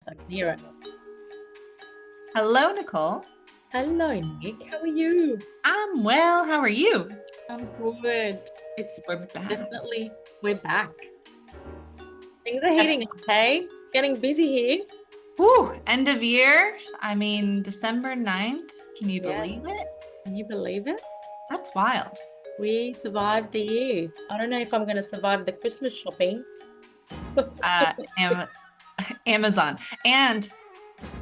I can hear it. Hello, Nicole. Hello, Nick. How are you? I'm well. How are you? I'm good. It's We're back. definitely, we're back. Things are Yep. heating up, hey? Getting busy here. Woo, end of year. I mean, December 9th. Can you Yes. believe it? Can you believe it? That's wild. We survived the year. I don't know if I'm going to survive the Christmas shopping. Uh, Am Amazon. And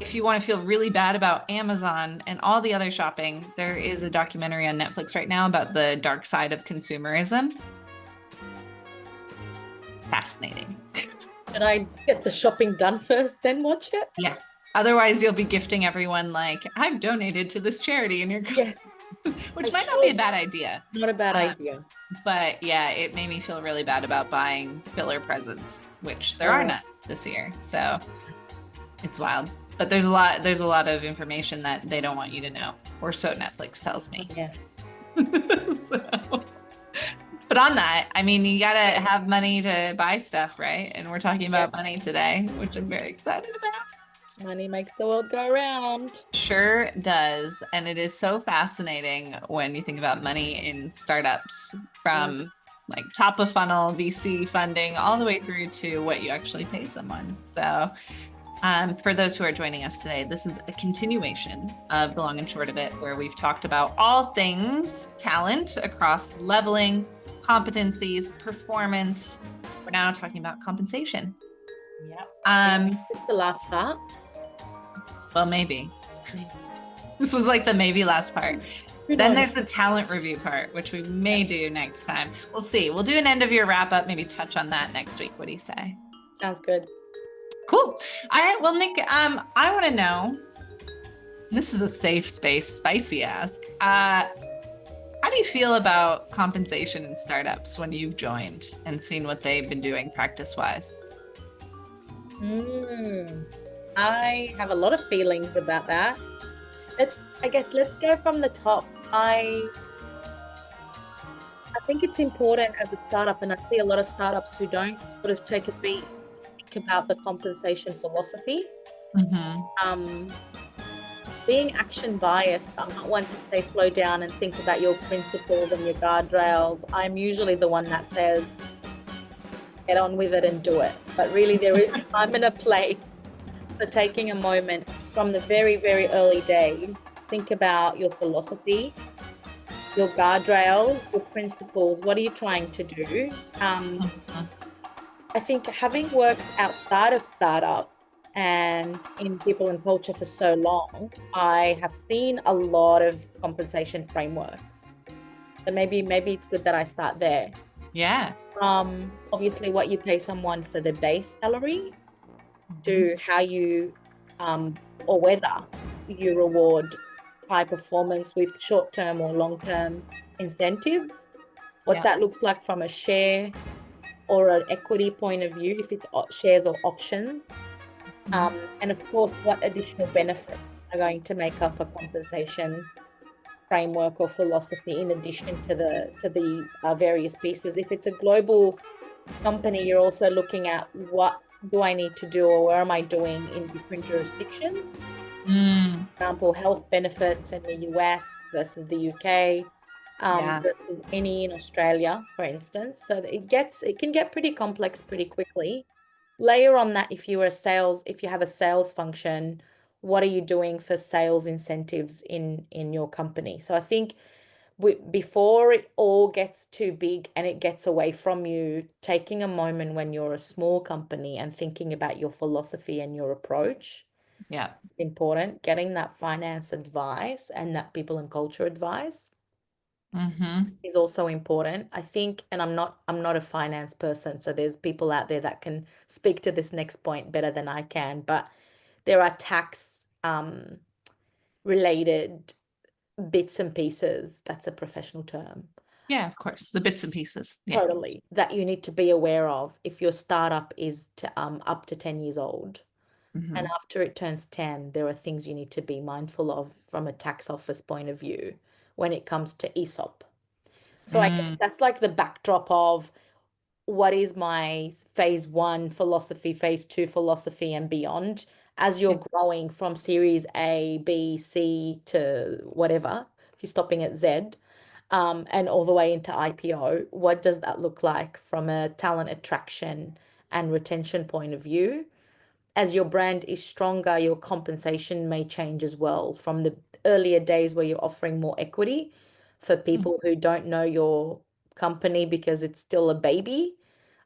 if you want to feel really bad about Amazon and all the other shopping, there is a documentary on Netflix right now about the dark side of consumerism. Fascinating. Should I get the shopping done first, then watch it? Yeah. Otherwise, you'll be gifting everyone like, I've donated to this charity and you're Yes, which I might not be a should. bad idea. Not a bad Uh, idea. but yeah, it made me feel really bad about buying filler presents, which there are Oh, none this year. So it's wild. But there's a lot of information that they don't want you to know, or so Netflix tells me. yeah. So, but on that, I mean, you gotta have money to buy stuff, right? And we're talking Yeah. about money today, which I'm very excited about. Money makes the world go round. Sure does. And it is so fascinating when you think about money in startups Mm. from like top of funnel VC funding all the way through to what you actually pay someone. So, for those who are joining us today, this is a continuation of the long and short of it, where we've talked about all things talent across leveling, competencies, performance. We're now talking about compensation. Yeah. Um, It's the last part. well, maybe. This was like the maybe last part. Who Then knows? there's the talent review part, which we may do next time. We'll see. We'll do an end of year wrap up, maybe touch on that next week. What do you say? Sounds good. Cool. All right. Well, Nick, I want to know. This is a safe space, spicy ask. How do you feel about compensation in startups when you've joined and seen what they've been doing practice wise? Mm, I have a lot of feelings about that. I guess let's go from the top. I think it's important as a startup, and I see a lot of startups who don't sort of take a beat, think about the compensation philosophy. Mm-hmm. Um, Being action biased, I'm not one to say slow down and think about your principles and your guardrails. I'm usually the one that says, get on with it and do it. But really, there is a time and a place for taking a moment from the very, very early days. Think about your philosophy, your guardrails, your principles. What are you trying to do? I think having worked outside of startup and in people and culture for so long, I have seen a lot of compensation frameworks. So maybe it's good that I start there. Yeah. Obviously, what you pay someone for the base salary to how you or whether you reward high performance with short-term or long-term incentives, what Yeah. that looks like from a share or an equity point of view, if it's shares or options, and of course, what additional benefits are going to make up a compensation framework or philosophy in addition to the various pieces. If it's a global company, you're also looking at what do I need to do or where am I doing in different jurisdictions. Mm, For example, health benefits in the US versus the UK, yeah. versus any in Australia, for instance. So it can get pretty complex pretty quickly. Layer on that, if you have a sales function, what are you doing for sales incentives in your company? So I think before it all gets too big and it gets away from you, taking a moment when you're a small company and thinking about your philosophy and your approach, Yeah. important. Getting that finance advice and that people and culture advice Mm-hmm. is also important. I think, and I'm not a finance person, so there's people out there that can speak to this next point better than I can, but there are tax related bits and pieces, that's a professional term, Yeah, of course. The bits and pieces. Yeah. totally, that you need to be aware of if your startup is up to 10 years old. And Mm-hmm. after it turns 10, there are things you need to be mindful of from a tax office point of view when it comes to ESOP. So I guess Mm, that's like the backdrop of what is my phase one philosophy, phase two philosophy, and beyond as you're growing from series A, B, C to whatever, if you're stopping at Z, and all the way into IPO, what does that look like from a talent attraction and retention point of view? As your brand is stronger, your compensation may change as well from the earlier days where you're offering more equity for Mhm. people who don't know your company because it's still a baby,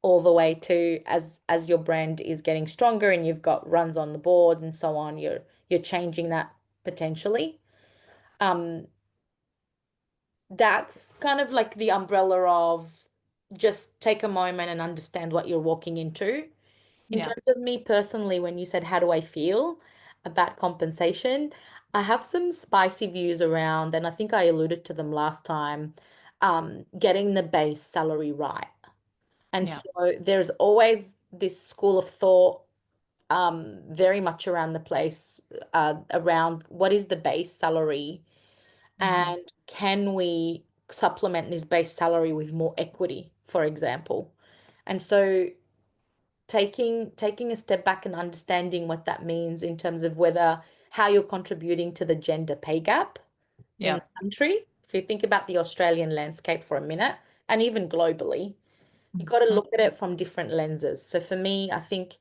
all the way to as your brand is getting stronger and you've got runs on the board and so on, you're changing that potentially. Um, that's kind of like the umbrella of just take a moment and understand what you're walking into. In Yeah. terms of me personally, when you said, how do I feel about compensation? I have some spicy views around, and I think I alluded to them last time, getting the base salary right. And Yeah. so there's always this school of thought, very much around the place, around what is the base salary Hmm. and can we supplement this base salary with more equity, for example? And so taking a step back and understanding what that means in terms of whether how you're contributing to the gender pay gap in Yeah. the country. If you think about the Australian landscape for a minute, and even globally, you got to Mhm. look at it from different lenses. So for me, I think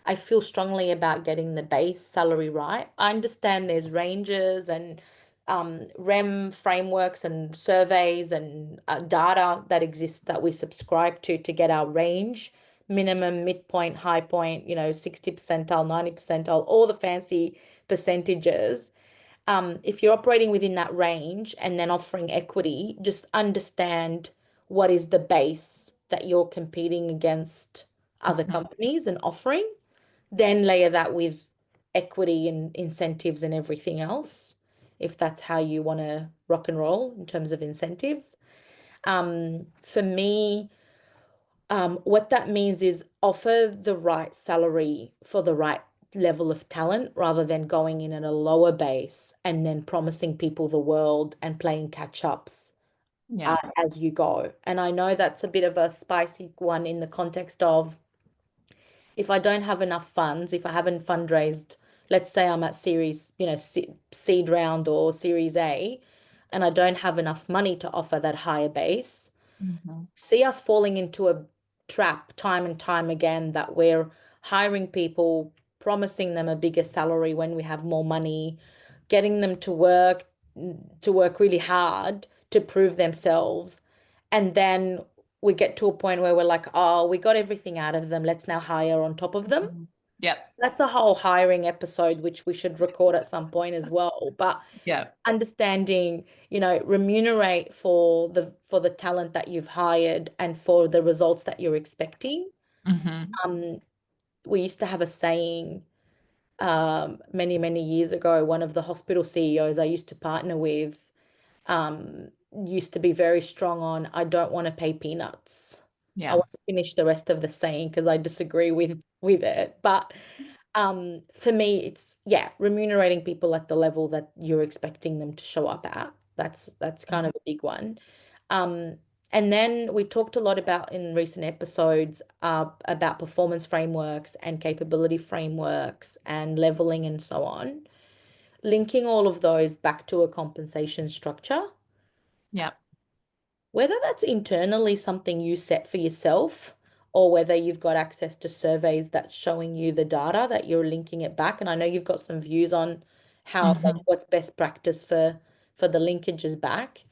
I feel strongly about getting the base salary right. I understand there's ranges and REM frameworks and surveys and data that exists that we subscribe to get our range, minimum, midpoint, high point, 60 percentile, 90 percentile, all the fancy percentages. If you're operating within that range and then offering equity, just understand what is the base that you're competing against other Mhm. companies and offering, then layer that with equity and incentives and everything else, if that's how you want to rock and roll in terms of incentives. For me, what that means is offer the right salary for the right level of talent rather than going in at a lower base and then promising people the world and playing catch ups Yeah. as you go. And I know that's a bit of a spicy one in the context of if I don't have enough funds, if I haven't fundraised, let's say I'm at series, seed round or series A, and I don't have enough money to offer that higher base, Mhm. see us falling into a trap time and time again that we're hiring people, promising them a bigger salary when we have more money, getting them to work really hard to prove themselves. And then we get to a point where we're like, oh, we got everything out of them. Let's now hire on top of them. Mhm. Yep. That's a whole hiring episode, which we should record at some point as well. But Yep. understanding, remunerate for the talent that you've hired and for the results that you're expecting. Hmm. Um, we used to have a saying many, many years ago. One of the hospital CEOs I used to partner with um, used to be very strong on, I don't want to pay peanuts. I Yeah. want to finish the rest of the saying because I disagree with it. But for me, it's yeah, remunerating people at the level that you're expecting them to show up at. That's kind of a big one. Um, and then we talked a lot about in recent episodes about performance frameworks and capability frameworks and leveling and so on. Linking all of those back to a compensation structure, Yep. whether that's internally something you set for yourself or whether you've got access to surveys that's showing you the data that you're linking it back. And I know you've got some views on how like Hmm. what's best practice for the linkages back.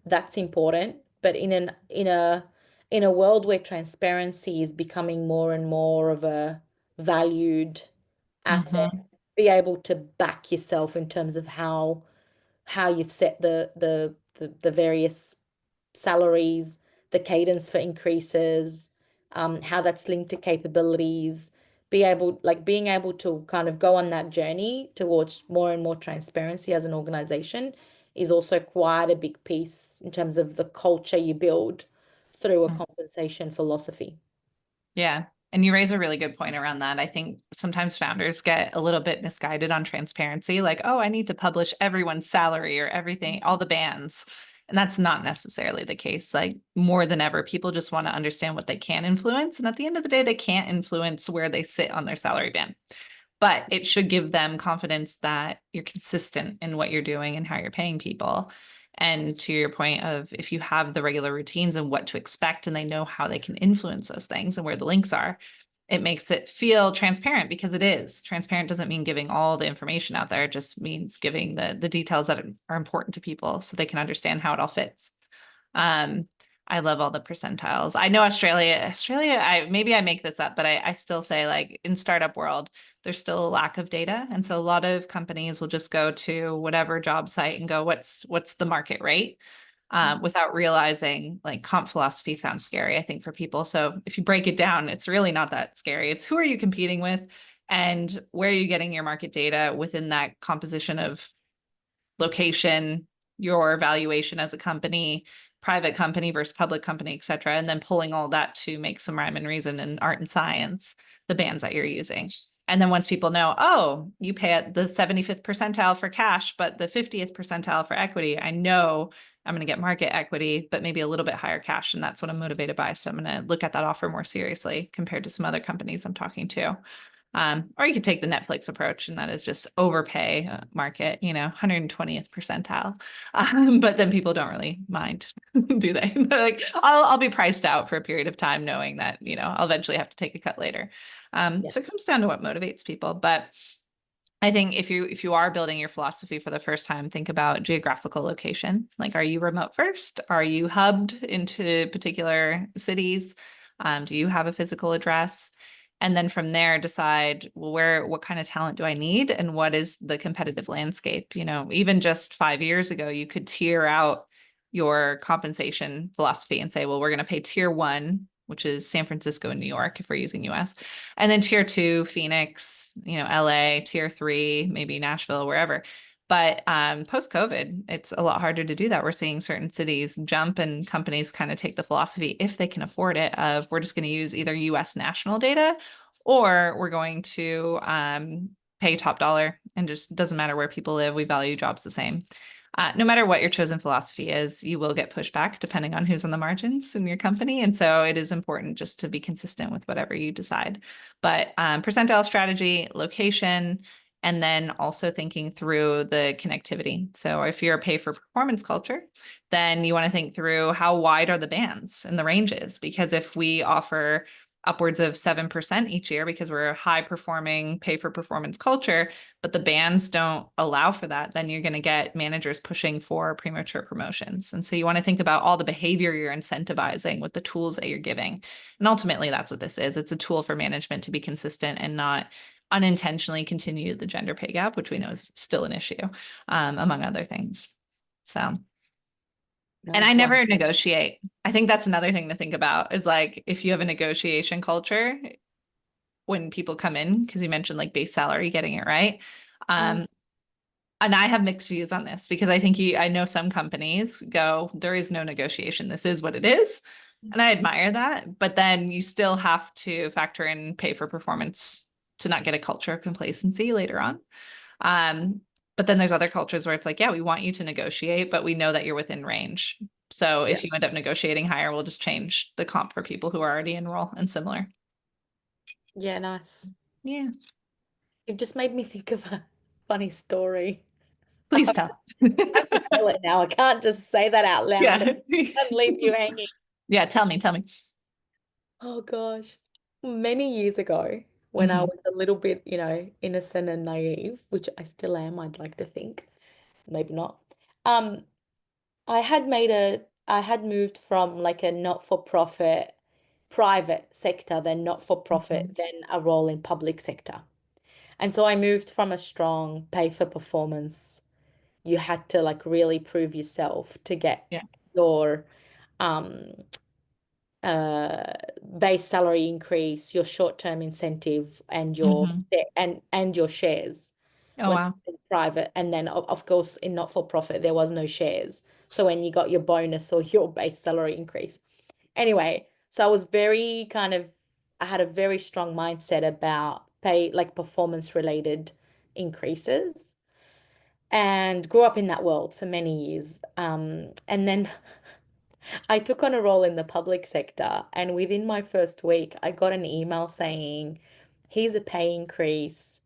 That's important. But in a world where transparency is becoming more and more of a valued asset, Hmm. be able to back yourself in terms of how you've set the various salaries, the cadence for increases, how that's linked to capabilities, being able to kind of go on that journey towards more and more transparency as an organization is also quite a big piece in terms of the culture you build through a compensation philosophy. Yeah. And you raise a really good point around that. I think sometimes founders get a little bit misguided on transparency, like, oh, I need to publish everyone's salary or everything, all the bands. And that's not necessarily the case. Like, more than ever, people just want to understand what they can influence. And at the end of the day, they can't influence where they sit on their salary band. but it should give them confidence that you're consistent in what you're doing and how you're paying people. And to your point of if you have the regular routines and what to expect, and they know how they can influence those things and where the links are, it makes it feel transparent, because it is. Transparent doesn't mean giving all the information out there. It just means giving the details that are important to people so they can understand how it all fits. Um, I love all the percentiles. I know Australia, maybe I make this up, but I still say, like, in startup world, there's still a lack of data. And so a lot of companies will just go to whatever job site and go, what's the market rate? Without realizing, like, comp philosophy sounds scary, I think, for people. So if you break it down, it's really not that scary. It's who are you competing with and where are you getting your market data within that composition of location, your valuation as a company, private company versus public company, et cetera, and then pulling all that to make some rhyme and reason in art and science, the bands that you're using. And then once people know, oh, you pay at the 75th percentile for cash, but the 50th percentile for equity, I know I'm going to get market equity, but maybe a little bit higher cash. And that's what I'm motivated by. So I'm going to look at that offer more seriously compared to some other companies I'm talking to. Or you could take the Netflix approach, and that is just overpay market, 120th percentile. But then people don't really mind, do they? Like, I'll be priced out for a period of time, knowing that, I'll eventually have to take a cut later. So it comes down to what motivates people. But I think if you are building your philosophy for the first time, think about geographical location. Like, are you remote first? Are you hubbed into particular cities? Do you have a physical address? And then from there, decide, well, what kind of talent do I need, and what is the competitive landscape? Even just 5 years ago, you could tier out your compensation philosophy and say, well, we're going to pay tier one, which is San Francisco and New York, if we're using US. And then tier two, Phoenix, LA, tier three, maybe Nashville, wherever. But post-COVID, it's a lot harder to do that. We're seeing certain cities jump, and companies kind of take the philosophy, if they can afford it, of we're just going to use either US national data, or we're going to pay top dollar, and just doesn't matter where people live. We value jobs the same. No matter what your chosen philosophy is, you will get pushback depending on who's on the margins in your company. And so it is important just to be consistent with whatever you decide. But percentile strategy, location, and then also thinking through the connectivity. So if you're a pay for performance culture, then you want to think through how wide are the bands and the ranges, because if we offer upwards of 7% each year because we're a high performing pay for performance culture, but the bands don't allow for that, then you're going to get managers pushing for premature promotions. And so you want to think about all the behavior you're incentivizing with the tools that you're giving. And ultimately, that's what this is. It's a tool for management to be consistent and not unintentionally continue the gender pay gap, which we know is still an issue, among other things. So. And I never negotiate. I think that's another thing to think about, is like, if you have a negotiation culture when people come in, because you mentioned like base salary, getting it right. And I have mixed views on this, because I think I know some companies go, there is no negotiation. This is what it is. And I admire that. But then you still have to factor in pay for performance to not get a culture of complacency later on. But then there's other cultures where it's like, yeah, we want you to negotiate, but we know that you're within range. So if you end up negotiating higher, we'll just change the comp for people who are already in role and similar. Yeah, nice. Yeah. You've just made me think of a funny story. Please tell. I have to tell it now. I can't just say that out loud Yeah. and leave you hanging. Yeah, tell me. Oh gosh. Many years ago, when I was a little bit, innocent and naive, which I still am, I'd like to think, maybe not. Um, I had moved from like a not-for-profit private sector, then not-for-profit, then a role in public sector. And so I moved from a strong pay for performance. You had to like really prove yourself to get Yeah. your um uh base salary increase, your short-term incentive, and your Mm-hmm. and your shares Oh, when wow. in private. And then of course in not-for-profit there was no shares. So when you got your bonus or your base salary increase. Anyway, so I was very kind of I had a very strong mindset about pay, like performance related increases, and grew up in that world for many years. And then I took on a role in the public sector, and within my first week, I got an email saying, here's a pay increase.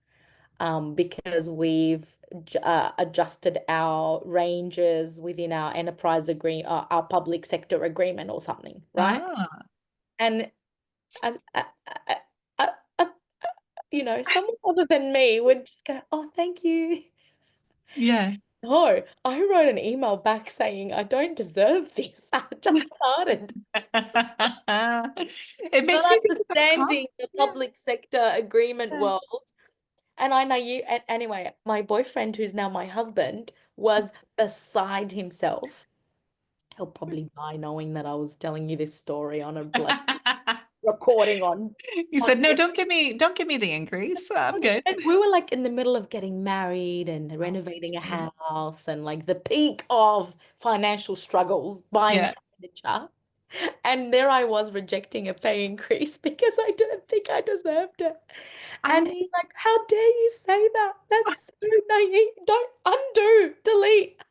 because we've adjusted our ranges within our our public sector agreement or something, right? Ah, And and uh, uh, someone other than me would just go, "Oh, thank you." yeah. No, I wrote an email back saying I don't deserve this. I just started. It Not makes you think about understanding the yeah. public sector agreement world. And I know you, and anyway, my boyfriend, who's now my husband, was beside himself. He'll probably die knowing that I was telling you this story on a like recording You on said, no, don't give me the increase. I'm good. and we were like in the middle of getting married and Oh, renovating a yeah. house and like the peak of financial struggles, buying Yeah. furniture. And there I was rejecting a pay increase because I didn't think I deserved it. And he's I like, "How dare you say that? That's so naive. Don't undo, delete."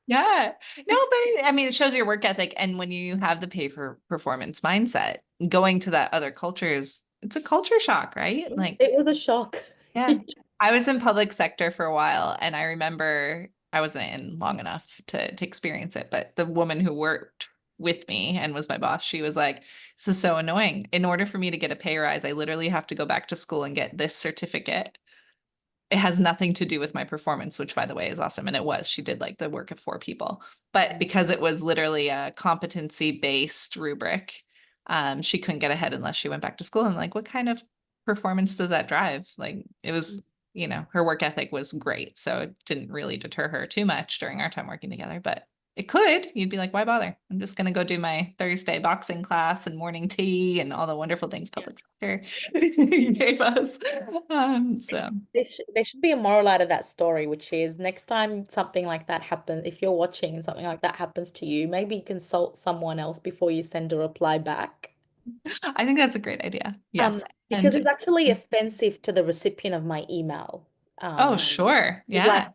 Yeah. No, but I mean, it shows your work ethic. And when you have the pay for performance mindset, going to that other culture it's a culture shock, right? Like, It was a shock. yeah. I was in public sector for a while, and I remember I wasn't in long enough to experience it, but the woman who worked with me and was my boss, she was like, "This is so annoying. In order for me to get a pay rise, I literally have to go back to school and get this certificate. It has nothing to do with my performance," which by the way is awesome. And it was, she did like the work of 4 people. But because it was literally a competency based rubric, she couldn't get ahead unless she went back to school. And like, what kind of performance does that drive? Like it was, her work ethic was great. So it didn't really deter her too much during our time working together. But it could, you'd be like, why bother? I'm just going to go do my Thursday boxing class and morning tea and all the wonderful things public sector gave us. So There should be a moral out of that story, which is next time something like that happens, if you're watching and something like that happens to you, maybe consult someone else before you send a reply back. I think that's a great idea. Yes. Because And it's actually offensive to the recipient of my email. oh, Um, sure. it's like Yeah.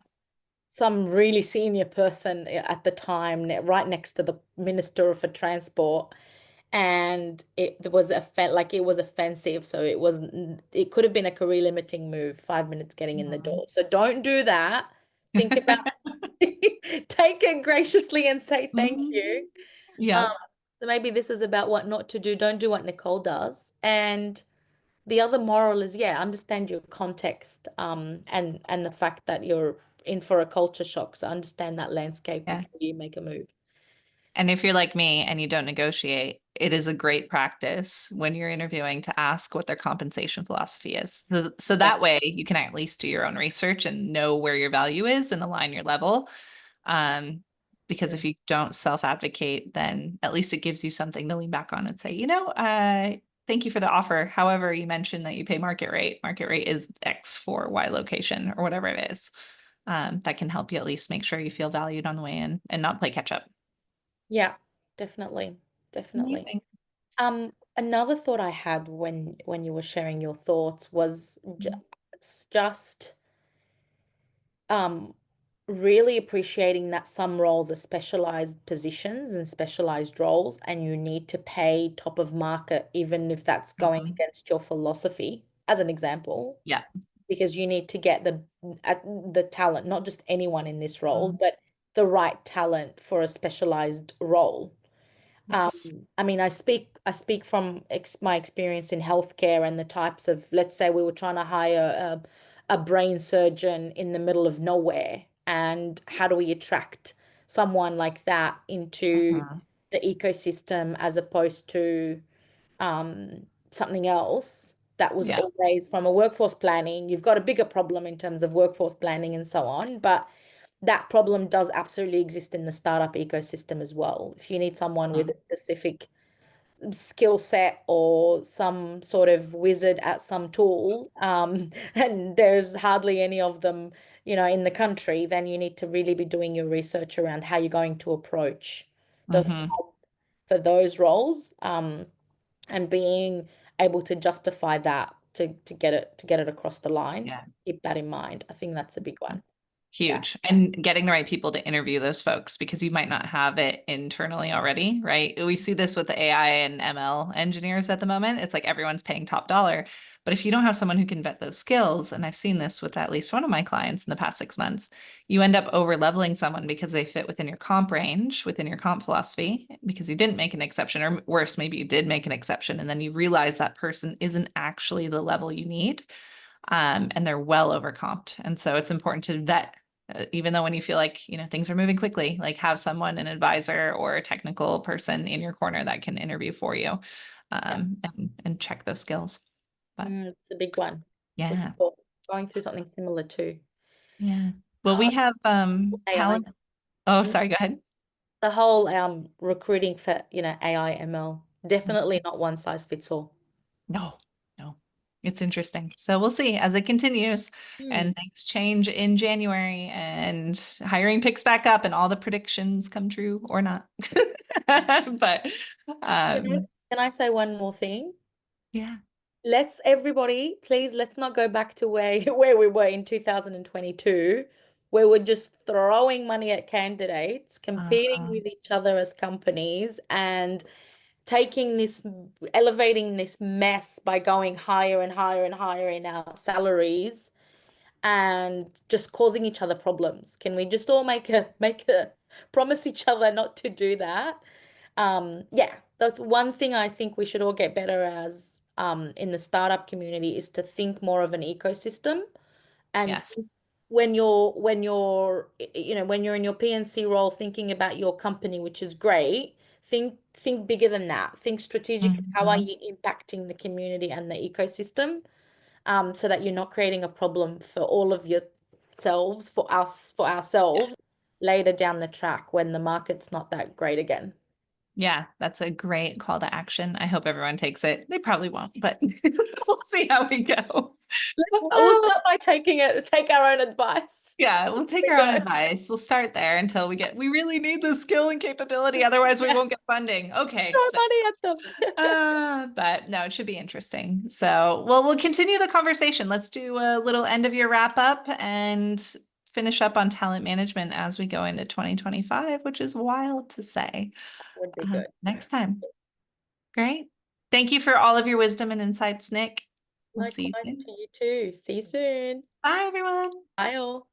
some really senior person at the time, right next to the Minister for Transport, and it was offensive. So it could have been a career limiting move, 5 minutes getting in the Mhm. door. So don't do that. Think about take it graciously and say thank Mhm. you. Um, Yep. so maybe this is about what not to do. Don't do what Nicole does. And the other moral is, yeah, understand your context, and the fact that you're in for a culture shock. So understand that landscape Yeah. before you make a move. And if you're like me and you don't negotiate, it is a great practice when you're interviewing to ask what their compensation philosophy is. So Yeah. that way you can at least do your own research and know where your value is and align your level. Um, because if you don't self-advocate, then at least it gives you something to lean back on and say, thank you for the offer. However, you mentioned that you pay market rate. Market rate is X for Y location or whatever it is. That can help you at least make sure you feel valued on the way in and not play catch up. Yeah, definitely. Definitely. Amazing. Another thought I had when you were sharing your thoughts was just um really appreciating that some roles are specialized positions and specialized roles, and you need to pay top of market, even if that's going Mhm. against your philosophy, as an example, Yeah. because you need to get the talent, not just anyone in this role, Mhm. but the right talent for a specialized role. Um, Yes. I mean, I speak from my experience in healthcare and the types of, let's say we were trying to hire a brain surgeon in the middle of nowhere, and how do we attract someone like that into Mhm. the ecosystem as opposed to something else that was Yeah. always from a workforce planning. You've got a bigger problem in terms of workforce planning and so on, but that problem does absolutely exist in the startup ecosystem as well. If you need someone with Mhm. a specific skill set or some sort of wizard at some tool, and there's hardly any of them, in the country, then you need to really be doing your research around how you're going to approach the Mhm. for those roles, and being able to justify that to get it across the line. Yeah. Keep that in mind. I think that's a big one. Huge. And getting the right people to interview those folks because you might not have it internally already, right? We see this with the AI and ML engineers at the moment. It's like everyone's paying top dollar. But if you don't have someone who can vet those skills, and I've seen this with at least one of my clients in the past 6 months, you end up over leveling someone because they fit within your comp range, within your comp philosophy, because you didn't make an exception, or worse, maybe you did make an exception, and then you realize that person isn't actually the level you need. And they're well overcomped. And so it's important to vet, even though when you feel like, things are moving quickly, like have someone, an advisor or a technical person in your corner that can interview for you, and check those skills. But It's a big one. yeah, We're going through something similar too. yeah. Well, we have AI, talent. Oh, sorry, go ahead. the whole recruiting for, AI, ML, definitely not one size fits all. No, no. It's interesting. So we'll see as it continues and things change in January and hiring picks back up and all the predictions come true or not. But Can I say one more thing? yeah. Let's everybody, please, let's not go back to where where we were in 2022, where we're just throwing money at candidates, competing Uh-huh. with each other as companies, and taking this, elevating this mess by going higher and higher and higher in our salaries and just causing each other problems. Can we just all make a promise each other not to do that? Yeah, that's one thing I think we should all get better as in the startup community is to think more of an ecosystem and Yes. think when you're in your PNC role thinking about your company, which is great, think bigger than that. Think strategically, how are Mhm. you impacting the community and the ecosystem, so that you're not creating a problem for all of yourselves, for ourselves later down the track when the market's not that great again. Yeah, that's a great call to action. I hope everyone takes it. They probably won't, but we'll see how we go. We'll start by take our own advice. Yeah, we'll take We our own go. advice. We'll start there until we really need the skill and capability. Otherwise, we Yeah, won't get funding. Okay. throw money at them. But no, it should be interesting. So, well, we'll continue the conversation. Let's do a little end of year wrap up and finish up on talent management as we go into 2025, which is wild to say. Would be good. Next time. Great. Thank you for all of your wisdom and insights, Nick. We'll see you Likewise soon. to you too. See you soon. Bye, everyone. Bye all.